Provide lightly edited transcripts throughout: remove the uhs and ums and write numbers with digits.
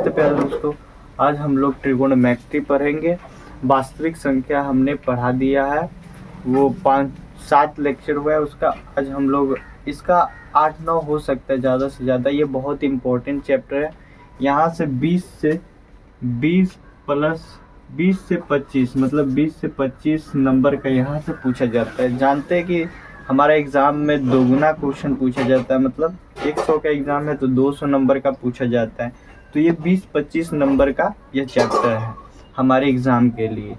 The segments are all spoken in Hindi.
नमस्ते प्यारे दोस्तों, आज हम लोग ट्रिगोनोमेट्री पढ़ेंगे। वास्तविक संख्या हमने पढ़ा दिया है, वो 5-7 लेक्चर हुआ है उसका। आज हम लोग इसका 8-9 हो सकता है ज़्यादा से ज़्यादा। ये बहुत इम्पोर्टेंट चैप्टर है। यहाँ से 20 प्लस 20 से 25 मतलब 20 से 25 नंबर का यहाँ से पूछा जाता है। जानते हैं कि हमारा एग्ज़ाम में दोगुना क्वेश्चन पूछा जाता है, मतलब 100 का एग्ज़ाम है तो 200 नंबर का पूछा जाता है। तो ये 20-25 नंबर का यह चैप्टर है हमारे एग्ज़ाम के लिए।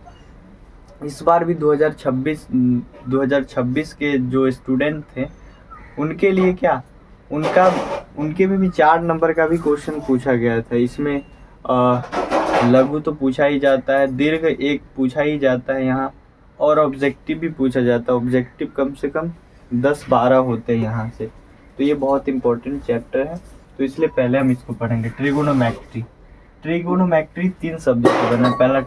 इस बार भी 2026 के जो स्टूडेंट थे उनके लिए क्या उनके भी 4 नंबर का भी क्वेश्चन पूछा गया था। इसमें लघु तो पूछा ही जाता है, दीर्घ एक पूछा ही जाता है यहाँ, और ऑब्जेक्टिव भी पूछा जाता है। ऑब्जेक्टिव कम से कम 10-12 होते हैं यहाँ से। तो ये बहुत इम्पोर्टेंट चैप्टर है, तो इसलिए पहले हम इसको पढ़ेंगे। ट्रिगोनोमेट्री 3 शब्दों से बना है। पहला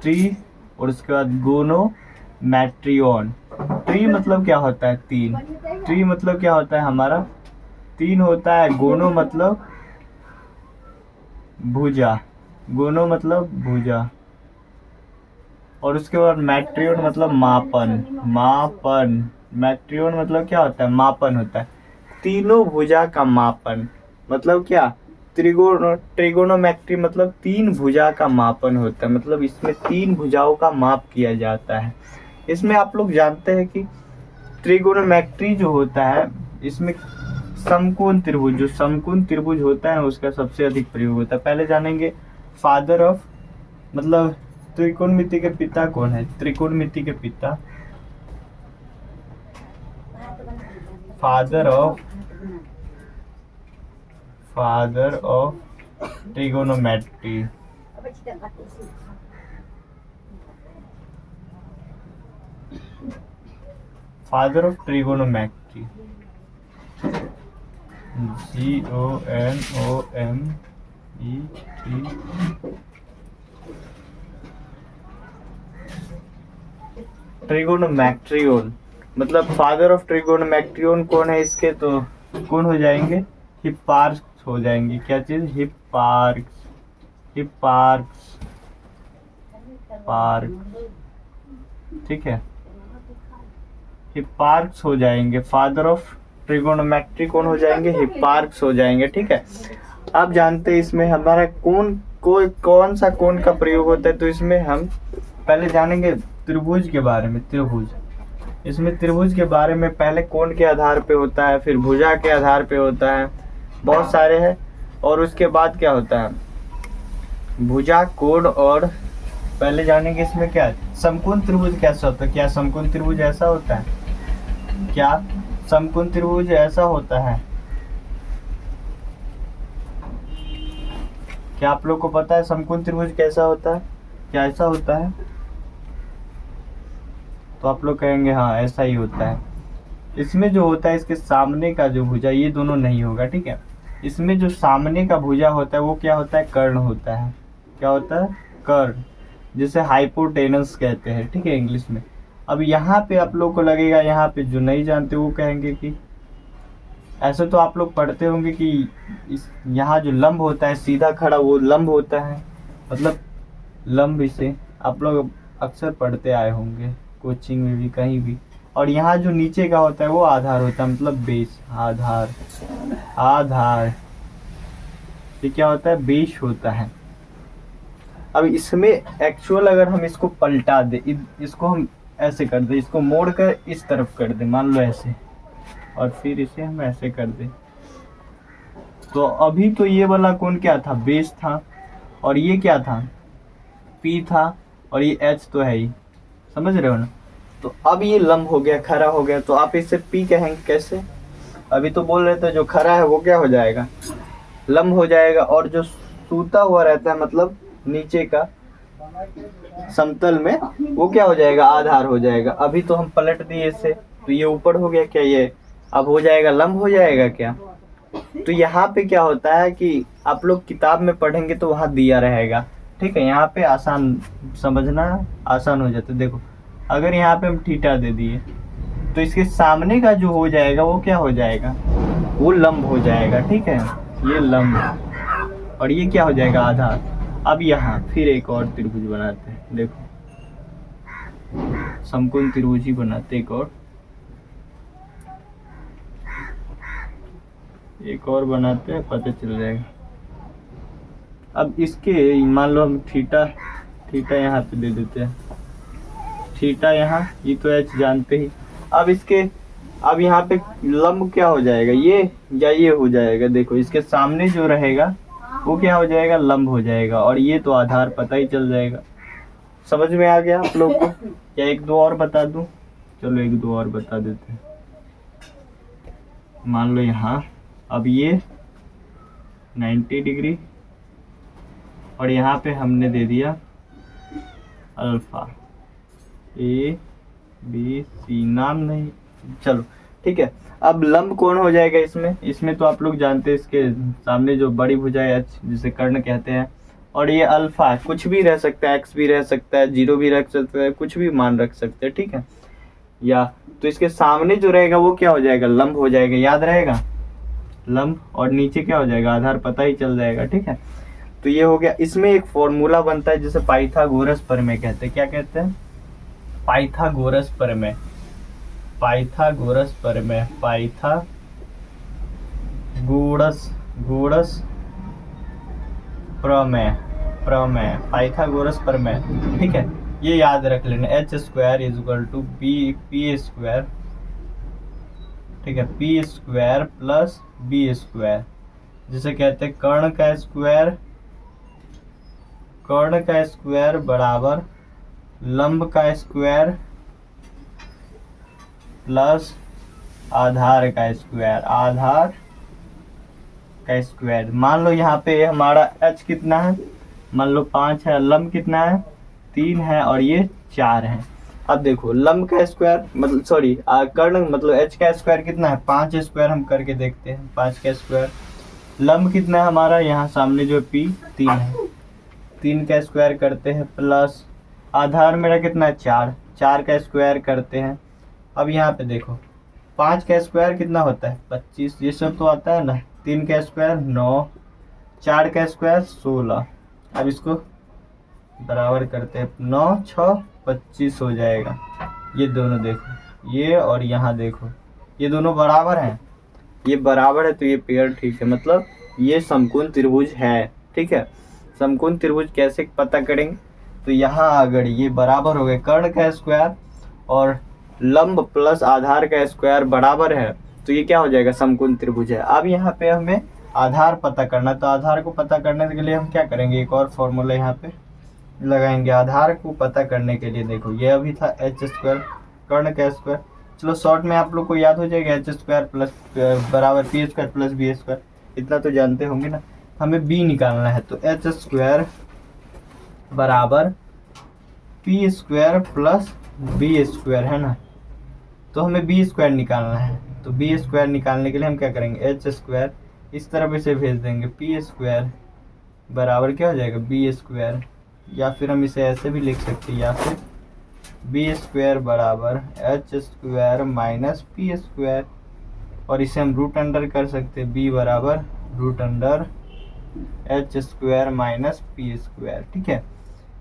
ट्री और उसके बाद गोनोमेट्रियन। ट्री मतलब क्या होता है? 3। ट्री मतलब क्या होता है हमारा? 3 होता है। गोनो मतलब भुजा, गोनो मतलब भुजा, और उसके बाद मैट्रियन मतलब मापन। मैट्रियन मतलब क्या होता है? मापन होता है। तीनों भुजा का मापन मतलब क्या? ट्रिगोनोमेट्री मतलब 3 भुजा का मापन होता है, मतलब इसमें 3 भुजाओं का माप किया जाता है। इसमें आप लोग जानते हैं कि ट्रिगोनोमेट्री जो होता है इसमें समकोण त्रिभुज होता है उसका सबसे अधिक प्रयोग होता है। पहले जानेंगे फादर ऑफ, मतलब त्रिकोणमिति के पिता कौन है? त्रिकोणमिति के पिता father of trigonometry. Father of trigonometry GONOMET। ट्रिगोनोमेट्रियन मतलब फादर ऑफ ट्रिगोनोमेट्रियन कौन है इसके? तो कौन हो जाएंगे? हिप्पार्क्स हो जाएंगे। क्या चीज? हिप्पार्क्स। ठीक है, हिप्पार्क्स हो जाएंगे। फादर ऑफ ट्रिगोनोमेट्री कौन हो जाएंगे? हिप्पार्क्स हो जाएंगे। ठीक है, आप जानते हैं इसमें हमारा कौन सा कोण का प्रयोग होता है। तो इसमें हम पहले जानेंगे त्रिभुज के बारे में। इसमें त्रिभुज के बारे में पहले कोण के आधार पे होता है, फिर भुजा के आधार पे होता है, बहुत सारे हैं। और उसके बाद क्या होता है? भुजा, कोण, और पहले जानेंगे इसमें क्या समकोण त्रिभुज कैसा होता है। क्या समकोण त्रिभुज ऐसा होता है? क्या समकोण त्रिभुज ऐसा होता है? क्या आप लोग को पता है समकोण त्रिभुज कैसा होता है? क्या ऐसा होता है? तो आप लोग कहेंगे हाँ ऐसा ही होता है। इसमें जो होता है इसके सामने का जो भुजा, ये दोनों नहीं होगा। ठीक है, इसमें जो सामने का भुजा होता है वो क्या होता है? कर्ण होता है। क्या होता है? कर्ण, जिसे हाइपोटेनस कहते हैं। ठीक है, इंग्लिश में। अब यहाँ पे आप लोग को लगेगा, यहाँ पे जो नहीं जानते वो कहेंगे कि ऐसे तो आप लोग पढ़ते होंगे कि यहाँ जो लंब होता है सीधा खड़ा, वो लंब होता है, मतलब लंब, इसे आप लोग अक्सर पढ़ते आए होंगे कोचिंग में भी, कहीं भी। और यहाँ जो नीचे का होता है वो आधार होता है, मतलब बेस, आधार। ये क्या होता है? बेस होता है। अब इसमें एक्चुअल अगर हम इसको पलटा दे, इसको हम ऐसे कर दे, इसको मोड़ कर इस तरफ कर दे, मान लो ऐसे, और फिर इसे हम ऐसे कर दे, तो अभी तो ये वाला कोण क्या था? बेस था, और ये क्या था? P था, और ये H तो है ही, समझ रहे हो ना? तो अब ये लंब हो गया, खड़ा हो गया, तो आप इसे P कहेंगे कैसे? अभी तो बोल रहे थे जो खड़ा है वो क्या हो जाएगा? लंब हो जाएगा, और जो सूता हुआ रहता है मतलब नीचे का समतल में, वो क्या हो जाएगा? आधार हो जाएगा। अभी तो हम पलट दिए इसे, तो ये ऊपर हो गया, क्या ये अब हो जाएगा लंब हो जाएगा क्या? तो यहाँ पे क्या होता है कि आप लोग किताब में पढ़ेंगे तो वहाँ दिया रहेगा। ठीक है, यहाँ पे आसान समझना आसान हो जाता है। देखो, अगर यहाँ पे हम थीटा दे दिए तो इसके सामने का जो हो जाएगा वो क्या हो जाएगा? वो लंब हो जाएगा। ठीक है, ये लंब, और ये क्या हो जाएगा आधार। अब यहाँ फिर एक और त्रिभुज बनाते हैं, देखो समकोण त्रिभुज ही बनाते एक और बनाते हैं, पता चल जाएगा। अब इसके मान लो हम थीटा यहाँ पे दे देते हैं, थीटा यहाँ, ये तो एच जानते ही। अब यहाँ पे लंब क्या हो जाएगा, ये या ये हो जाएगा। देखो इसके सामने जो रहेगा वो क्या हो जाएगा, लंब हो जाएगा, और ये तो आधार पता ही चल जाएगा। समझ में आ गया आप लोग को? क्या एक दो और बता दूं? चलो एक दो और बता देते हैं। मान लो यहाँ अब ये 90 डिग्री और यहाँ पे हमने दे दिया अल्फा, ए बी सी, नाम नहीं, चलो ठीक है। अब लंब कौन हो जाएगा इसमें तो आप लोग जानते हैं, इसके सामने जो बड़ी भुजा है एच, जिसे कर्ण कहते हैं, और ये अल्फा कुछ भी रह सकता है, एक्स भी रह सकता है, जीरो भी रख सकता है, कुछ भी मान रख सकते हैं, ठीक है। या तो इसके सामने जो रहेगा वो क्या हो जाएगा, लंब हो जाएगा, याद रहेगा लंब, और नीचे क्या हो जाएगा, आधार पता ही चल जाएगा, ठीक है। तो ये हो गया। इसमें एक फॉर्मूला बनता है जिसे पाइथागोरस प्रमेय कहते हैं। क्या कहते हैं? पाइथागोरस प्रमेय, पाइथागोरस प्रमेय, पाइथागोरस प्रमेय, पाइथागोरस प्रमेय, ठीक है। ये याद रख लेना, H square is equal to P square, ठीक है, P square plus B square, जिसे कहते हैं कर्ण का स्क्वायर बराबर लंब का स्क्वायर प्लस आधार का स्क्वायर, मान लो यहाँ पे हमारा h कितना है, मान लो 5 है, लंब कितना है 3 है, और ये 4 है। अब देखो लंब का स्क्वायर मतलब सॉरी कर्ण मतलब h का स्क्वायर कितना है, 5 स्क्वायर हम करके देखते हैं, 5 का स्क्वायर। लंब कितना है हमारा, यहाँ सामने जो p 3 है, 3 का स्क्वायर करते हैं, प्लस आधार मेरा कितना है 4 का स्क्वायर करते हैं। अब यहाँ पे देखो 5 का स्क्वायर कितना होता है 25, ये सब तो आता है ना। 3 का स्क्वायर 9, 4 का स्क्वायर 16। अब इसको बराबर करते हैं, 9 6 25 हो जाएगा। ये दोनों देखो, ये और यहाँ देखो, ये दोनों बराबर हैं, ये बराबर है तो ये पेयर ठीक है, मतलब ये समकोण त्रिभुज है, ठीक है। समकोण त्रिभुज कैसे पता करेंगे, तो यहाँ अगर ये बराबर हो गए, कर्ण का स्क्वायर और लंब प्लस आधार का स्क्वायर बराबर है, तो ये क्या हो जाएगा, समकोण त्रिभुज है। अब यहाँ पे हमें आधार पता करना, तो आधार को पता करने के लिए हम क्या करेंगे, एक और फॉर्मूला यहाँ पे लगाएंगे आधार को पता करने के लिए। देखो ये अभी था एच स्क्वायर कर्ण का स्क्वायर, चलो शॉर्ट में आप लोग को याद हो जाएगा, एच स्क्वायर प्लस बराबर P square plus B square, इतना तो जानते होंगे ना। हमें बी निकालना है, तो एच स्क्वायर बराबर P square plus B square है ना, तो हमें बी स्क्वायर निकालना है। तो बी स्क्वायर निकालने के लिए हम क्या करेंगे, एच स्क्वायर इस तरफ इसे भेज देंगे, पी स्क्वायर बराबर क्या हो जाएगा बी स्क्वायर, या फिर हम इसे ऐसे भी लिख सकते हैं, या फिर बी स्क्वायर बराबर H square minus P square, और इसे हम रूट अंडर कर सकते हैं, बी बराबर root under H square minus P square, ठीक है।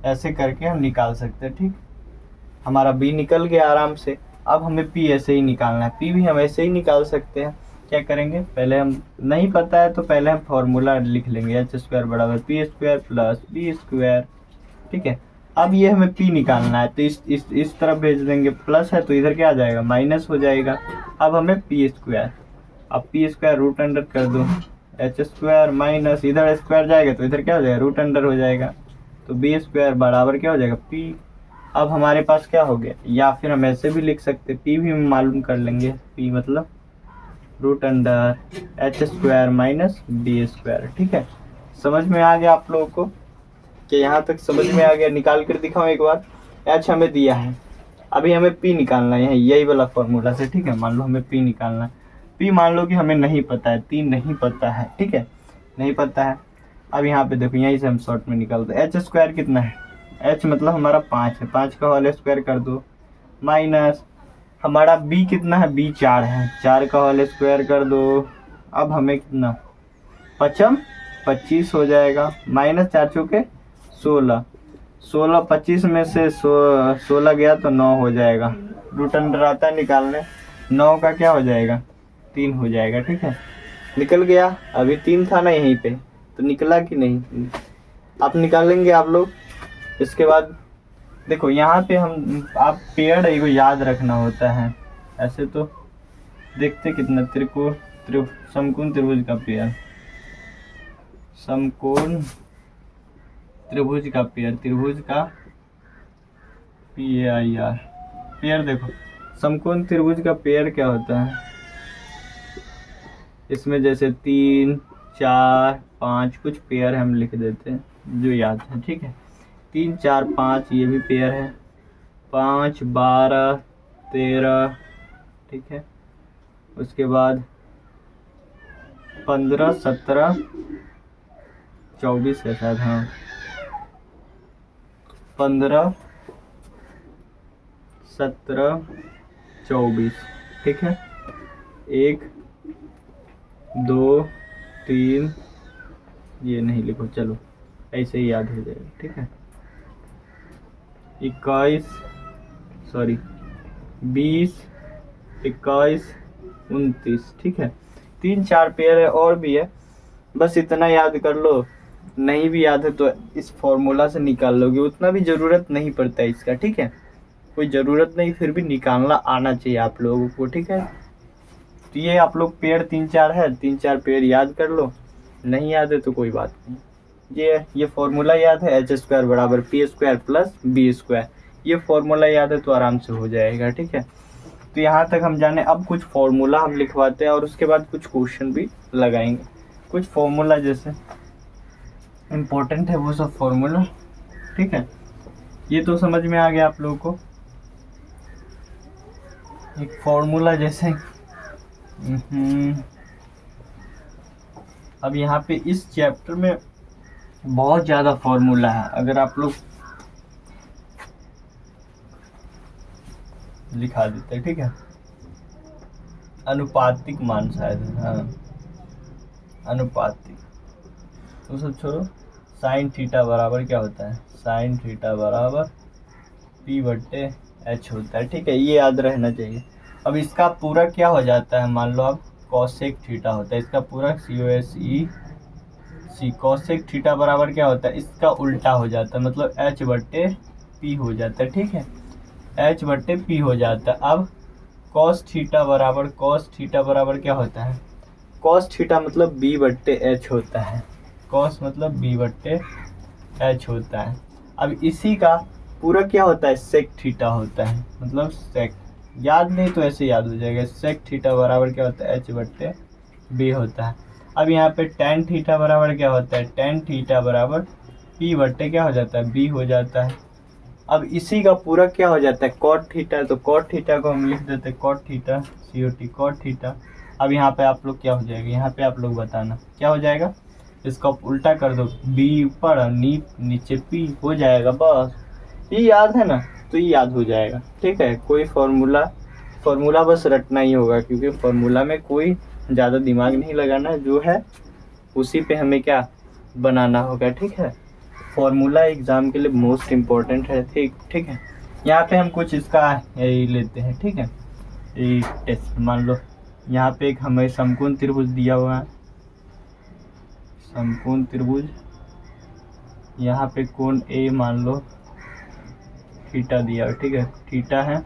ऐसे करके हम निकाल सकते हैं, ठीक। हमारा बी निकल गया आराम से। अब हमें पी ऐसे ही निकालना है, पी भी हम ऐसे ही निकाल सकते हैं। क्या करेंगे, पहले हम नहीं पता है तो पहले हम फॉर्मूला लिख लेंगे, एच स्क्वायर बराबर P square plus B square, ठीक है। अब ये हमें पी निकालना है, तो इस तरफ भेज देंगे, प्लस है तो इधर क्या आ जाएगा माइनस हो जाएगा। अब हमें पी स्क्वायर, अब पी स्क्वायर रूट अंडर कर दो, एच स्क्वायर माइनस इधर स्क्वायर जाएगा तो इधर क्या हो जाएगा रूट अंडर हो जाएगा, तो बी स्क्वायर बराबर क्या हो जाएगा पी। अब हमारे पास क्या हो गया, या फिर हम ऐसे भी लिख सकते, पी भी हम मालूम कर लेंगे, पी मतलब root under H square minus B square, ठीक है। समझ में आ गया आप लोगों को, कि यहाँ तक समझ में आ गया? निकाल कर दिखाऊं एक बार। एच हमें दिया है, अभी हमें पी निकालना है, यही वाला फॉर्मूला से, ठीक है। मान लो हमें पी निकालना है, पी मान लो कि हमें नहीं पता है, 3 नहीं पता है, ठीक है, नहीं पता है। अब यहाँ पे देखो, यहीं से हम शॉर्ट में निकालते हैं, एच स्क्वायर कितना है, एच मतलब हमारा 5 है, 5 का होल स्क्वायर कर दो, माइनस हमारा बी कितना है, बी 4 है, 4 का होल स्क्वायर कर दो। अब हमें कितना, 5 25 हो जाएगा, माइनस 4 चौके 16, 16 25 में से 16 गया तो 9 हो जाएगा। रूट अंडर आता है निकालने, 9 का क्या हो जाएगा 3 हो जाएगा। ठीक है, निकल गया। अभी 3 था ना यहीं पे, तो निकला कि नहीं, आप निकालेंगे आप लोग। इसके बाद देखो यहाँ पे हम, आप पेड़ को याद रखना होता है। ऐसे तो देखते कितना समकोण त्रिभुज का पेड़, समकोण त्रिभुज का पेड़, त्रिभुज का PAIR पेड़। देखो समकोण त्रिभुज का पेड़ क्या होता है, इसमें जैसे 3 4 5 कुछ पेयर हम लिख देते हैं जो याद है। ठीक है, 3 4 5 ये भी पेयर है, 5 12 13। ठीक है, उसके बाद 15 17 24 है शायद, हाँ 15 17 24। ठीक है, 1 2 3, ये नहीं लिखो, चलो ऐसे ही याद हो जाएगा। ठीक है, 21 सॉरी 20 21 29। ठीक है, 3 4 पेयर है और भी है, बस इतना याद कर लो। नहीं भी याद है तो इस फॉर्मूला से निकाल लोगे, उतना भी ज़रूरत नहीं पड़ता है इसका। ठीक है, कोई ज़रूरत नहीं, फिर भी निकालना आना चाहिए आप लोगों को। ठीक है, तो ये आप लोग पेड़ 3 4 है, 3 4 पेड़ याद कर लो। नहीं याद है तो कोई बात नहीं, ये फॉर्मूला याद है, h² बराबर p² प्लस b²। ये फॉर्मूला याद है तो आराम से हो जाएगा। ठीक है, तो यहाँ तक हम जाने। अब कुछ फॉर्मूला हम लिखवाते हैं और उसके बाद कुछ क्वेश्चन भी लगाएंगे। कुछ फॉर्मूला जैसे इम्पोर्टेंट है वो सब फॉर्मूला। ठीक है, ये तो समझ में आ गया आप लोगों को। एक फॉर्मूला जैसे अब यहाँ पे इस चैप्टर में बहुत ज़्यादा फॉर्मूला है, अगर आप लोग लिखा देते हैं। ठीक है, अनुपातिक मान शायद, हाँ अनुपातिक, तो सब छोड़ो। साइन थीटा बराबर क्या होता है, साइन थीटा बराबर P/H होता है। ठीक है, ये याद रहना चाहिए। अब इसका पूरा क्या हो जाता है, मान लो अब कॉसेक थीटा होता है, इसका पूरा COSEC। कॉसेक थीटा बराबर क्या होता है, इसका उल्टा हो जाता है, मतलब H/P हो जाता है। ठीक है, H/P हो जाता है। अब cos थीटा बराबर क्या होता है, cos थीटा मतलब B/H होता है, cos मतलब B/H होता है। अब इसी का पूरा क्या होता है, sec थीटा होता है, मतलब sec। याद नहीं तो ऐसे याद हो जाएगा, sec थीटा बराबर क्या होता है, H/B होता है। अब यहाँ पे tan थीटा बराबर क्या होता है, tan थीटा बराबर P/ क्या हो जाता है, B हो जाता है। अब इसी का पूरा क्या हो जाता है, cot थीटा, तो cot थीटा को हम लिख देते हैं cot theta, COT cot theta. अब यहाँ पे आप लोग क्या हो जाएगा, यहाँ पे आप लोग बताना क्या हो जाएगा, इसका उल्टा कर दो, B ऊपर और नीचे P हो जाएगा। बस ये याद है ना, तो ये याद हो जाएगा। ठीक है, कोई फॉर्मूला बस रटना ही होगा, क्योंकि फॉर्मूला में कोई ज़्यादा दिमाग नहीं लगाना, जो है उसी पे हमें क्या बनाना होगा। ठीक है, फॉर्मूला एग्जाम के लिए मोस्ट इम्पोर्टेंट है। ठीक है, यहाँ पे हम कुछ इसका यही लेते हैं। ठीक है, ये टेस्ट मान लो यहाँ पे एक हमें समकोण त्रिभुज दिया हुआ है, समकोण त्रिभुज, यहाँ पे कोण A मान लो थीटा दिया। ठीक है, थीटा है,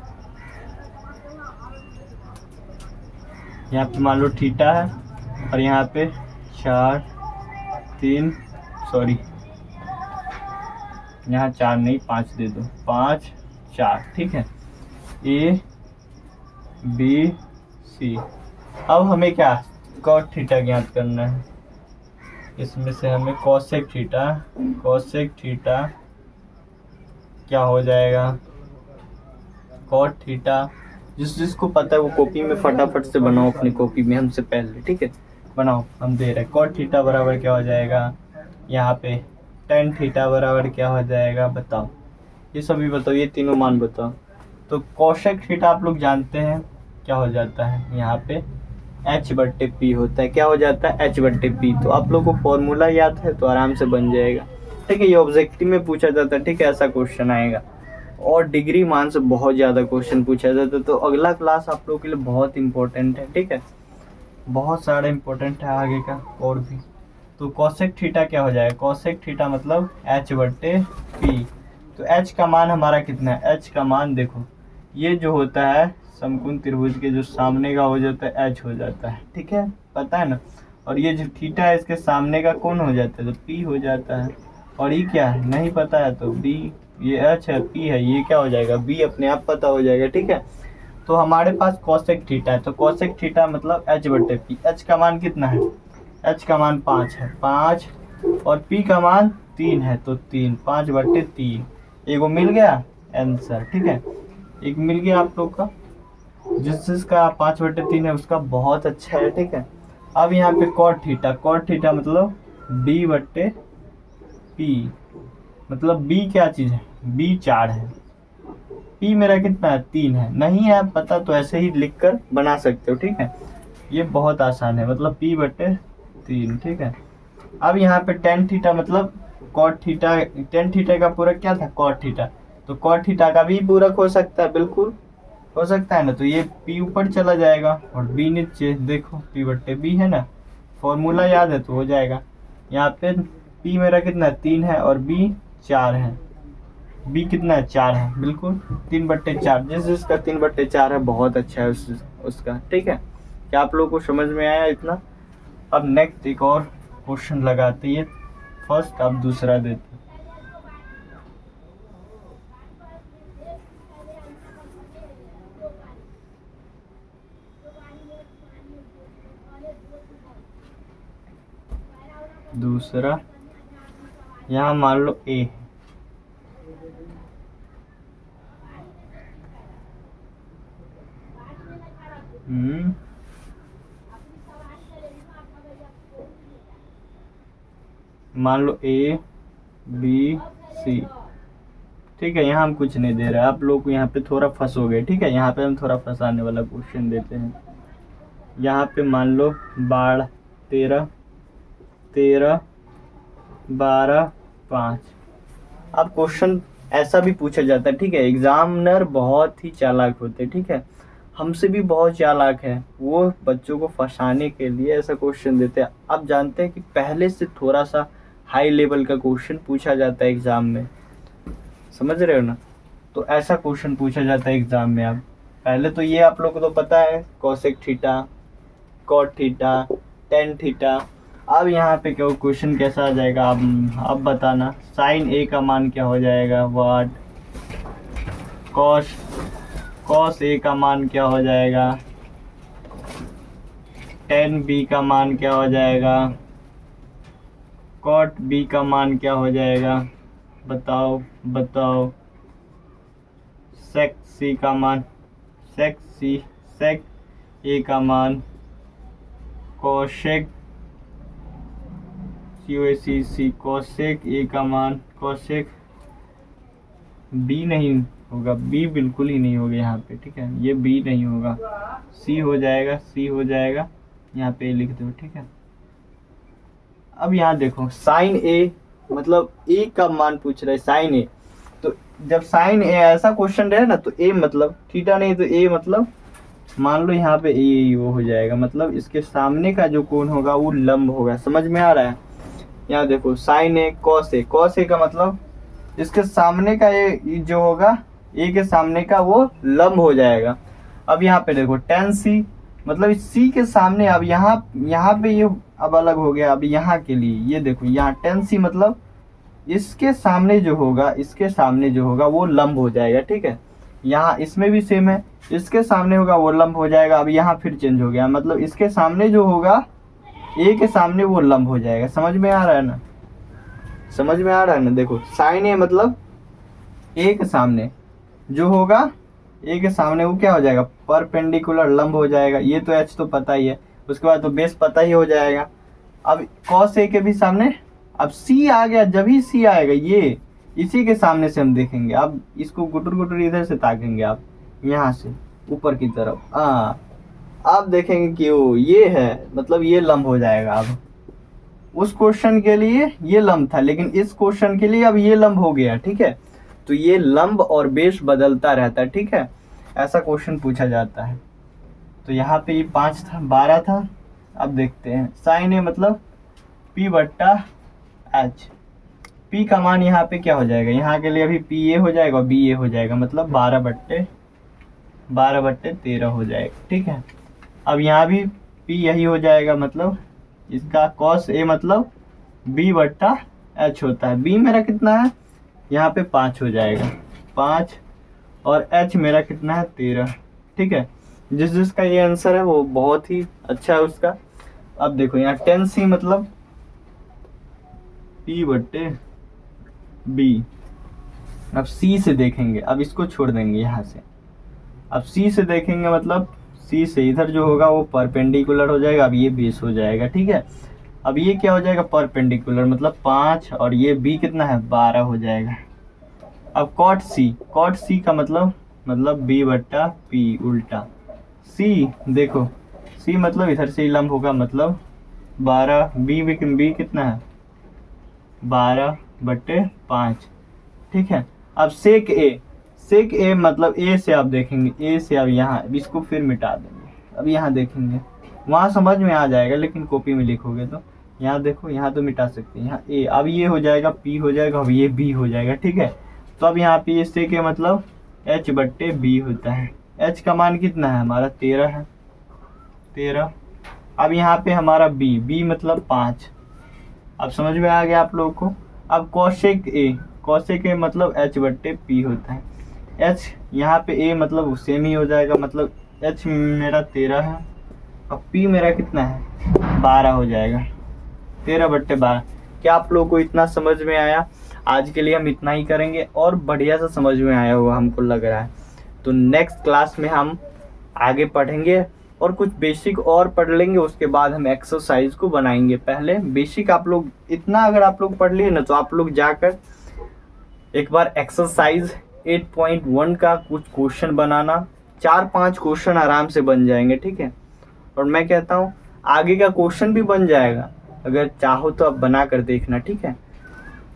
यहाँ पे मान लो थीटा है, और यहाँ पे 4 3 सॉरी यहाँ 4 नहीं 5 दे दो, 5 4। ठीक है, A B C। अब हमें क्या cot थीटा ज्ञात करना है, इसमें से हमें cosec थीटा क्या हो जाएगा, cot थीटा। जिसको पता है वो कॉपी में फटाफट से बनाओ, अपनी कॉपी में हमसे पहले। ठीक है, बनाओ, हम दे रहे हैं। cot थीटा बराबर क्या हो जाएगा, यहाँ पे tan थीटा बराबर क्या हो जाएगा, बताओ ये सभी बताओ, ये तीनों मान बताओ। तो cosec थीटा आप लोग जानते हैं क्या हो जाता है, यहाँ पे H/P होता है। क्या हो जाता है? H/P। तो आप लोग को फॉर्मूला याद है तो आराम से बन जाएगा। ठीक है, ये ऑब्जेक्टिव में पूछा जाता है। ठीक है, ऐसा क्वेश्चन आएगा और डिग्री मान से बहुत ज़्यादा क्वेश्चन पूछा जाता है। तो अगला क्लास आप लोगों के लिए बहुत इंपॉर्टेंट है। ठीक है, बहुत सारा इंपॉर्टेंट है आगे का और भी। तो कॉसेक थीटा क्या हो जाएगा? कॉसेक थीटा मतलब H/P। तो H का मान हमारा कितना है? H का मान देखो, ये जो होता है समकोण त्रिभुज के जो सामने का हो जाता है H हो जाता है। ठीक है, पता है ना। और ये जो थीटा है इसके सामने का कौन हो जाता है? तो P हो जाता है। और ये क्या है? नहीं पता है तो B। ये H है, P है, ये क्या हो जाएगा? B अपने आप पता हो जाएगा। ठीक है, तो हमारे पास कॉसेक थीटा है। तो कॉसेक थीटा मतलब H/P। H का मान कितना है? H का मान 5 है, 5। और P का मान 3 है, तो 3, 5/3। एगो मिल गया आंसर। ठीक है, एक मिल गया आप लोग का। जिसका 5/3 है उसका बहुत अच्छा है। ठीक है, अब यहाँ पे कॉट थीटा। कॉट थीटा मतलब B/P। मतलब B क्या चीज़ है? B 4 है। P मेरा कितना है? 3 है। नहीं है पता तो ऐसे ही लिख कर बना सकते हो। ठीक है, ये बहुत आसान है। मतलब P/3। ठीक है, अब यहाँ पे टेन थीटा मतलब कॉट थीटा। टेन थीटा का पूरक क्या था? Cot theta. तो कॉट थीटा का भी पूरक हो सकता है, बिल्कुल हो सकता है ना। तो ये P ऊपर चला जाएगा और B नीचे। देखो P/B है ना, फॉर्मूला याद है तो हो जाएगा। यहाँ पे P मेरा कितना? 3 है और B 4 है। B कितना है? 4 है, बिल्कुल 3/4। जिसका 3/4 है बहुत अच्छा है उसका। ठीक है, क्या आप लोगों को समझ में आया इतना? अब नेक्स्ट एक और क्वेश्चन लगाते हैं। फर्स्ट अब दूसरा देते। दूसरा यहाँ मान लो A है। मान लो A, B, C। ठीक है, यहाँ हम कुछ नहीं दे रहे। आप लोग यहाँ पे थोड़ा फंसोगे। ठीक है, यहाँ पे हम थोड़ा फंसाने वाला क्वेश्चन देते हैं। यहाँ पे मान लो 12, 13, 13, 12, 5। अब क्वेश्चन ऐसा भी पूछा जाता है। ठीक है, एग्जामिनर बहुत ही चालाक होते हैं। ठीक है, हमसे भी बहुत चालाक है। वो बच्चों को फंसाने के लिए ऐसा क्वेश्चन देते हैं। आप जानते हैं कि पहले से थोड़ा सा हाई लेवल का क्वेश्चन पूछा जाता है एग्जाम में। समझ रहे हो ना? तो ऐसा क्वेश्चन पूछा जाता है एग्जाम में। अब पहले तो ये आप लोग को तो पता है, cosec theta, cot theta, tan theta. अब यहाँ पे क्या क्वेश्चन कैसा आ जाएगा? अब बताना। साइन A का मान क्या हो जाएगा? वाट। कॉस A का मान क्या हो जाएगा? टेन B का मान क्या हो जाएगा? कॉट B का मान क्या हो जाएगा? बताओ। सेक C का मान, सेक A का मान, कोशेक कोशेक A का मान, कोशेक B नहीं होगा, B बिल्कुल ही नहीं होगा यहाँ पे। ठीक है, ये B नहीं होगा, C हो जाएगा। यहाँ पे लिख दो। ठीक है, अब यहाँ देखो साइन A मतलब A का मान पूछ रहा है, साइन A। तो जब साइन A ऐसा क्वेश्चन रहे ना तो A मतलब थीटा नहीं तो A मतलब मान लो यहाँ पे A वो हो जाएगा। मतलब इसके सामने का जो कोण होगा वो लंब होगा। समझ में आ रहा है? यहाँ देखो साइन A कॉस A का मतलब इसके सामने का ये जो होगा A के सामने का वो लंब हो जाएगा। अब यहाँ पे देखो टेन C मतलब इस C के सामने। अब यहाँ पे ये अब अलग हो गया। अब यहाँ के लिए ये देखो यहाँ टेन C मतलब इसके सामने जो होगा वो लंब हो जाएगा। ठीक है, यहाँ इसमें भी सेम है, इसके सामने होगा वो लंब हो जाएगा। अब यहाँ फिर चेंज हो गया, मतलब इसके सामने जो होगा A के सामने वो लंब हो जाएगा। समझ में आ रहा है ना? देखो साइन A मतलब A के सामने जो होगा, A के सामने वो क्या हो जाएगा? परपेंडिकुलर लंब हो जाएगा। ये तो H तो पता ही है, उसके बाद तो बेस पता ही हो जाएगा। अब कॉस A के भी सामने अब C आ गया। जब ही C आएगा ये इसी के सामने से हम देखेंगे। अब इसको गुटर इधर से ताकेंगे आप, यहाँ से ऊपर की तरफ। आप देखेंगे कि वो ये है, मतलब ये लंब हो जाएगा। अब उस क्वेश्चन के लिए ये लंब था, लेकिन इस क्वेश्चन के लिए अब ये लंब हो गया, ठीक है। तो ये लंब और बेस बदलता रहता है, ठीक है, ऐसा क्वेश्चन पूछा जाता है। तो यहाँ पे ये 5 था, 12 था। अब देखते हैं साइन ए मतलब P बट्टा H। P का मान यहाँ पे क्या हो जाएगा, यहाँ के लिए अभी P ए हो जाएगा और B ए हो जाएगा, मतलब 12/13 हो जाएगा, ठीक है। अब यहाँ भी P यही हो जाएगा, मतलब इसका cos A मतलब B बट्टा H होता है। B मेरा कितना है, यहाँ पे 5 हो जाएगा, 5, और H मेरा कितना है 13, ठीक है। जिसका ये आंसर है वो बहुत ही अच्छा है उसका। अब देखो यहाँ tan C मतलब P बट्टे B। अब C से देखेंगे, अब इसको छोड़ देंगे यहाँ से। अब C से देखेंगे, मतलब C से इधर जो होगा वो परपेंडिकुलर हो जाएगा। अब ये बेस हो जाएगा, ठीक है। अब ये क्या हो जाएगा, परपेंडिकुलर, मतलब 5, और ये B कितना है 12 हो जाएगा। अब कॉट C का मतलब B बट्टा P उल्टा। C देखो, C मतलब इधर से ही लंब होगा, मतलब 12, B कितना है 12/5, ठीक है। अब सेक ए मतलब A से आप देखेंगे, A से अब यहाँ इसको फिर मिटा देंगे। अब यहाँ देखेंगे, वहाँ समझ में आ जाएगा, लेकिन कॉपी में लिखोगे तो यहाँ देखो, यहाँ तो मिटा सकते हैं, यहाँ A। अब ये हो जाएगा P हो जाएगा, अब ये B हो जाएगा, ठीक है। तो अब यहाँ पे ये सेक ए मतलब H बट्टे B होता है। H का मान कितना है हमारा 13 है, 13। अब यहाँ पे हमारा B मतलब 5। अब समझ में आ गया आप लोगों को। अब कॉसेक ए मतलब H बट्टे P होता है। H यहाँ पे A मतलब सेम ही हो जाएगा, मतलब H मेरा 13 है और P मेरा कितना है 12 हो जाएगा, 13/12। क्या आप लोगों को इतना समझ में आया? आज के लिए हम इतना ही करेंगे, और बढ़िया सा समझ में आया होगा हमको लग रहा है। तो नेक्स्ट क्लास में हम आगे पढ़ेंगे और कुछ बेसिक और पढ़ लेंगे, उसके बाद हम एक्सरसाइज को बनाएंगे। पहले बेसिक आप लोग इतना अगर आप लोग पढ़ लिए ना, तो आप लोग जाकर एक बार एक्सरसाइज 8.1 का कुछ क्वेश्चन बनाना, 4-5 क्वेश्चन आराम से बन जाएंगे, ठीक है। और मैं कहता हूँ आगे का क्वेश्चन भी बन जाएगा, अगर चाहो तो आप बना कर देखना, ठीक है।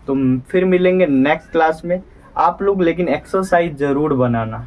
तो फिर मिलेंगे नेक्स्ट क्लास में। आप लोग लेकिन एक्सरसाइज ज़रूर बनाना।